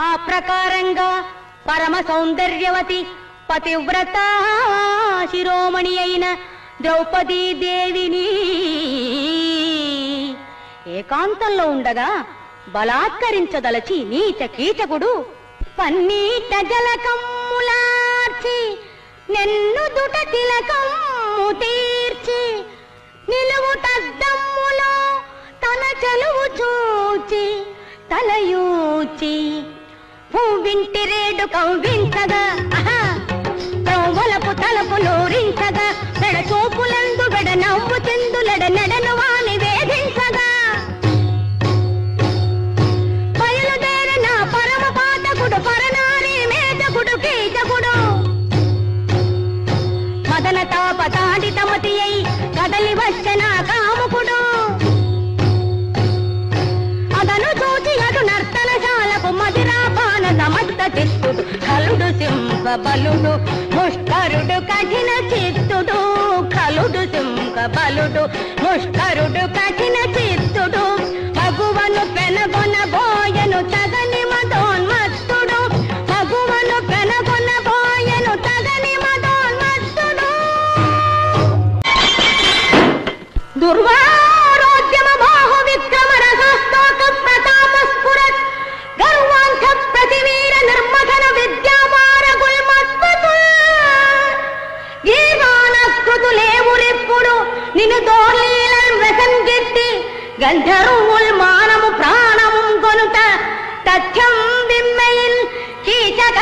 ఆ ప్రకారంగా పరమ సౌందర్యవతి పతివ్రత శిరోమణి అయిన ద్రౌపదీ దేవిని ఏకాంతంలో ఉండగా బలాత్కరించదలచి నీచ కీచకుడు పన్నీట జలకమ్ములార్చి నెన్ను దుట తిలకమ్ము తీర్చి నిలువు తద్దమ్ములో తన చలువు చూచి తలయూచి పువ్వింటి రేడు కవ్వించగా త్రోవలపు తలపు నూరించగా వెడ చూపులందు వెడ నవ్వు చెందులెడ నెడను వాని వేధించగా బయలుదేరిన పరమ పాతకుడు పరనారీ మేధకుడు కీచకుడు మదన తాపతాడి తమతి అయి కదలి వచ్చన కాముకుడు అదను చూచి అటు నర్తనశాలకు మదిరాపాన సమస్త చిత్తుడు కలుడు సింహ బలుడు ముష్కరుడు కఠిన చిత్తుడు కలుడు సింహ బలుడు ముష్కరుడు కఠిన చిత్తుడు మగువను పెనగొన బోయను తగని మదోన్మత్తుడు మగువను పెనగొన బోయను తగని మదోన్మత్తుడు దుర్వారోద్యమ బాహు విక్రమ రసాస్తోక ప్రతాప స్ఫురత్ గర్వాంధ ప్రతివీర నిర్మథన విద్యాపార గుల్మత్వతు గీర్వాణకృతులేవురిప్పుడు నిన్ను దోర్లీలన్ వ్యసంగిట్టి గంధర్వుల్ మానము ప్రాణము కొనుట తథ్యం విమ్మయిల్ కీచక